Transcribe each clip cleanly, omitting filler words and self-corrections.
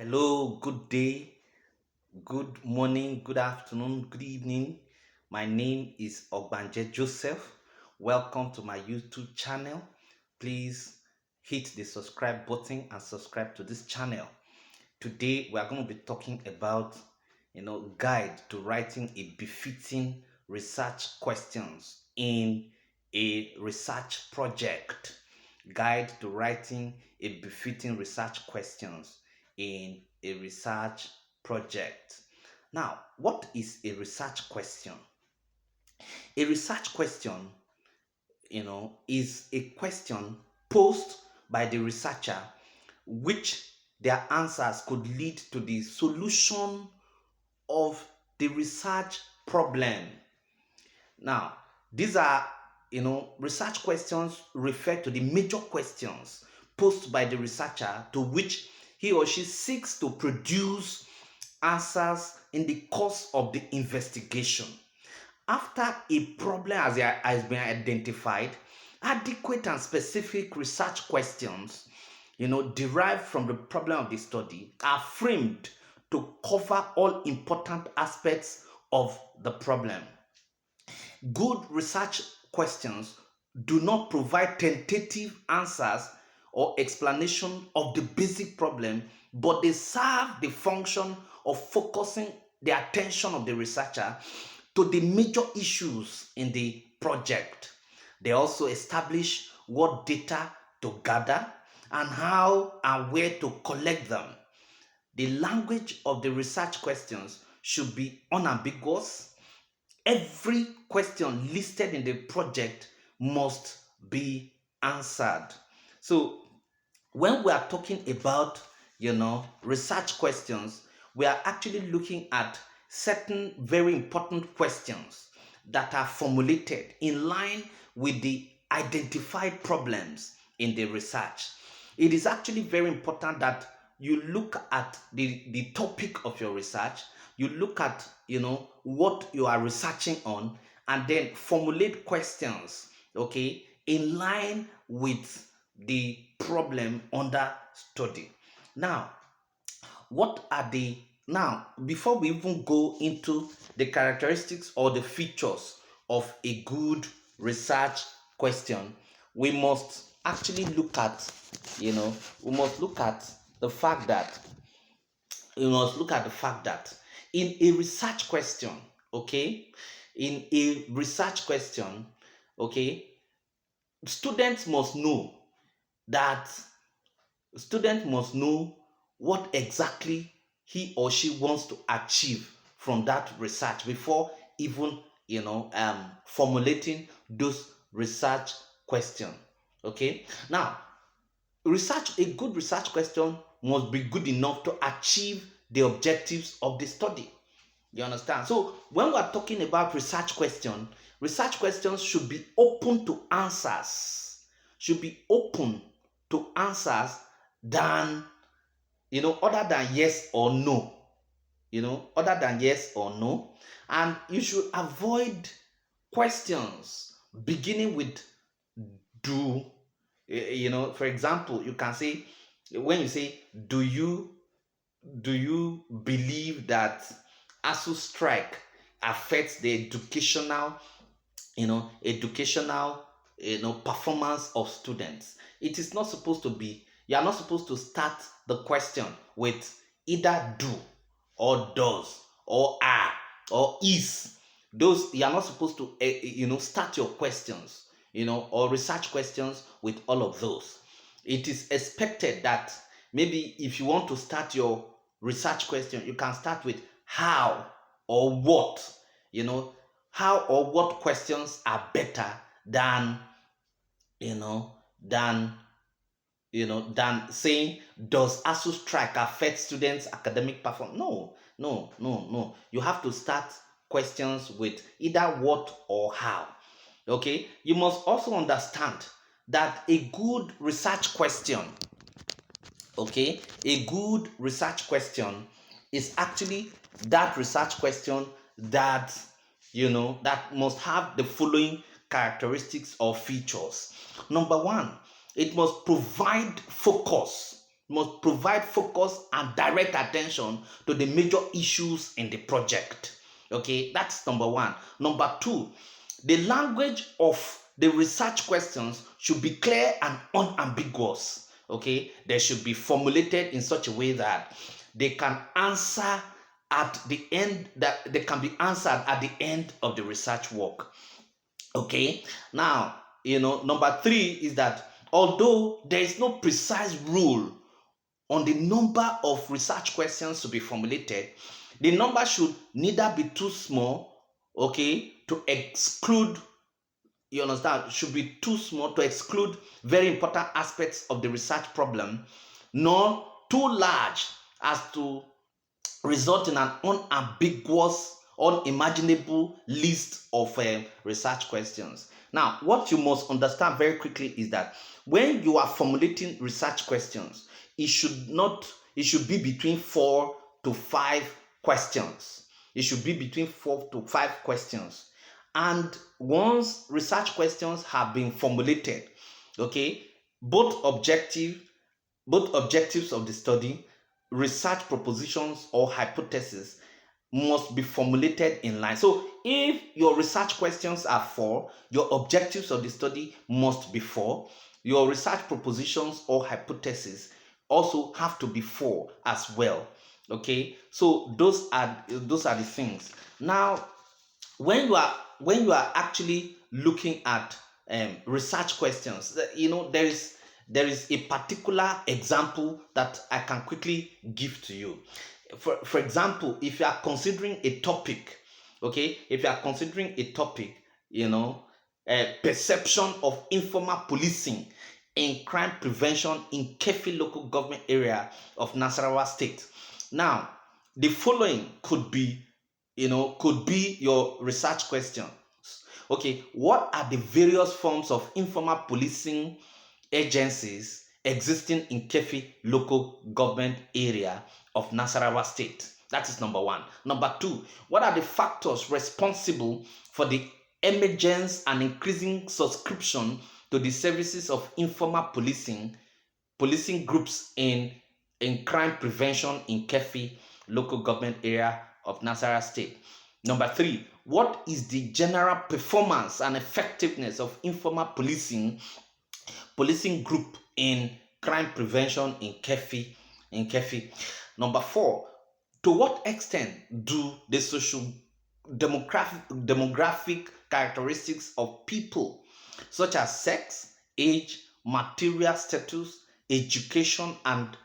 Hello, good day, good morning, good afternoon, good evening. My name is Ogbanje Joseph. Welcome to my YouTube channel. Please hit the subscribe button and subscribe to this channel. Today we are going to be talking about guide to writing a befitting research questions in a research project. Guide to writing a befitting research questions in a research project. Now, what is a research question? A research question, is a question posed by the researcher which their answers could lead to the solution of the research problem. Now, these are, research questions refer to the major questions posed by the researcher to which he or she seeks to produce answers in the course of the investigation. After a problem has been identified, adequate and specific research questions, derived from the problem of the study are framed to cover all important aspects of the problem. Good research questions do not provide tentative answers or explanation of the basic problem, but they serve the function of focusing the attention of the researcher to the major issues in the project. They also establish what data to gather and how and where to collect them. The language of the research questions should be unambiguous. Every question listed in the project must be answered. So when we are talking about, research questions, we are actually looking at certain very important questions that are formulated in line with the identified problems in the research. It is actually very important that you look at the topic of your research, you look at, what you are researching on, and then formulate questions, okay, in line with the problem under study. Now, what are the now before we even go into the characteristics or the features of a good research question, we must actually look at, we must look at the fact that in a research question, okay, in a research question, okay, students must know that student must know what exactly he or she wants to achieve from that research before even formulating those research question. Okay, now a good research question must be good enough to achieve the objectives of the study. You understand? So when we are talking about research questions should be open to answers, should be open to answers than, other than yes or no, other than yes or no. And you should avoid questions beginning with do. For example, you can say, when you say, do you believe that ASU strike affects the educational performance of students? It is not supposed to be. You are not supposed to start the question with either do or does or are or is. Those, you are not supposed to start your questions, or research questions with all of those. It is expected that maybe if you want to start your research question, you can start with how or what. How or what questions are better than you know than than saying, does ASU strike affect students academic performance? No, no, no, no. You have to start questions with either what or how. Okay, you must also understand that a good research question, okay, a good research question is actually that research question that that must have the following characteristics or features. Number one, it must provide focus. must provide focus and direct attention to the major issues in the project. Okay, that's number one. Number two, the language of the research questions should be clear and unambiguous. Okay, they should be formulated in such a way that they can answer at the end, that they can be answered at the end of the research work. Okay, now, number three is that although there is no precise rule on the number of research questions to be formulated, the number should neither be too small, okay, to exclude, you understand, should be too small to exclude very important aspects of the research problem, nor too large as to result in an unambiguous, unimaginable list of research questions. Now, what you must understand very quickly is that when you are formulating research questions, it should be between 4 to 5 questions. It should be between 4 to 5 questions. And once research questions have been formulated, okay, both objectives of the study, research propositions or hypotheses, must be formulated in line. So if your research questions are 4, your objectives of the study must be 4. Your research propositions or hypotheses also have to be 4 as well. Okay, so those are the things. Now, when you are actually looking at research questions, there is a particular example that I can quickly give to you. For example, if you are considering a topic, okay, perception of informal policing in crime prevention in Kefi local government area of Nasarawa State. Now, the following could be your research question. Okay, what are the various forms of informal policing agencies existing in Kefi local government area of Nasarawa State? That is number one. Number two, what are the factors responsible for the emergence and increasing subscription to the services of informal policing groups in crime prevention in Kefi local government area of Nasarawa State? Number three, what is the general performance and effectiveness of informal policing group in crime prevention in Kefi? Number four, to what extent do the social demographic characteristics of people, such as sex, age, material status, education, and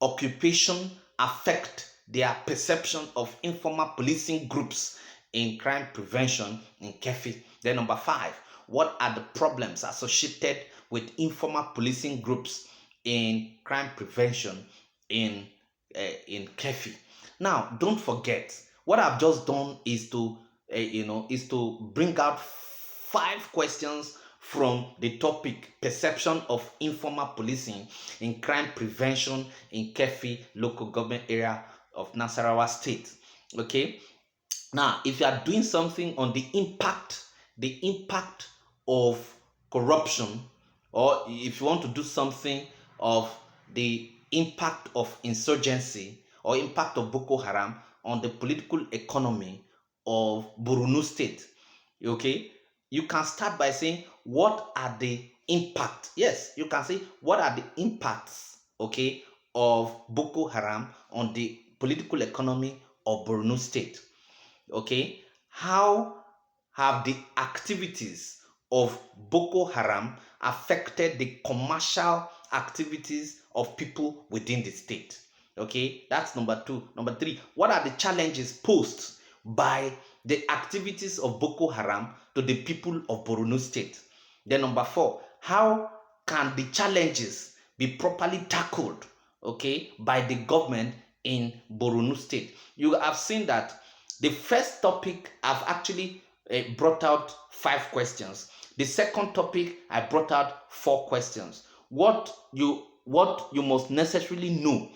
occupation, affect their perception of informal policing groups in crime prevention in Kefi? Then number five, what are the problems associated with informal policing groups in crime prevention in Kefi? Now, don't forget, what I've just done is to bring out 5 questions from the topic perception of informal policing in crime prevention in Kefi local government area of Nasarawa State. Okay, now if you are doing something on the impact of corruption, or if you want to do something of the impact of insurgency or impact of Boko Haram on the political economy of Borno State, okay, you can start by saying, what are the impact? Yes, you can say, what are the impacts, okay, of Boko Haram on the political economy of Borno State? Okay, how have the activities of Boko Haram affected the commercial activities of people within the state? Okay, that's number 2. Number 3, what are the challenges posed by the activities of Boko Haram to the people of Borno State? Then number 4, how can the challenges be properly tackled, okay, by the government in Borno State? You have seen that the first topic I've actually brought out 5 questions. The second topic I brought out 4 questions. What you must necessarily know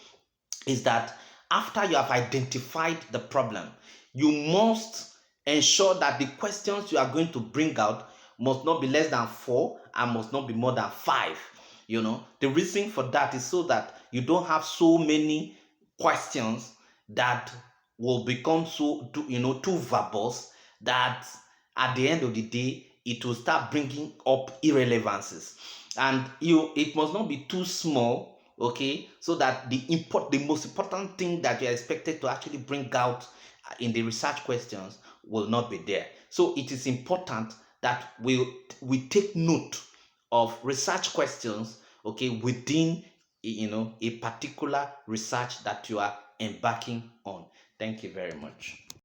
is that after you have identified the problem, you must ensure that the questions you are going to bring out must not be less than 4 and must not be more than 5. The reason for that is so that you don't have so many questions that will become too verbose, that at the end of the day it will start bringing up irrelevances. And it must not be too small, okay, so that the most important thing that you're expected to actually bring out in the research questions will not be there. So it is important that we take note of research questions, okay, within a particular research that you are embarking on. Thank you very much.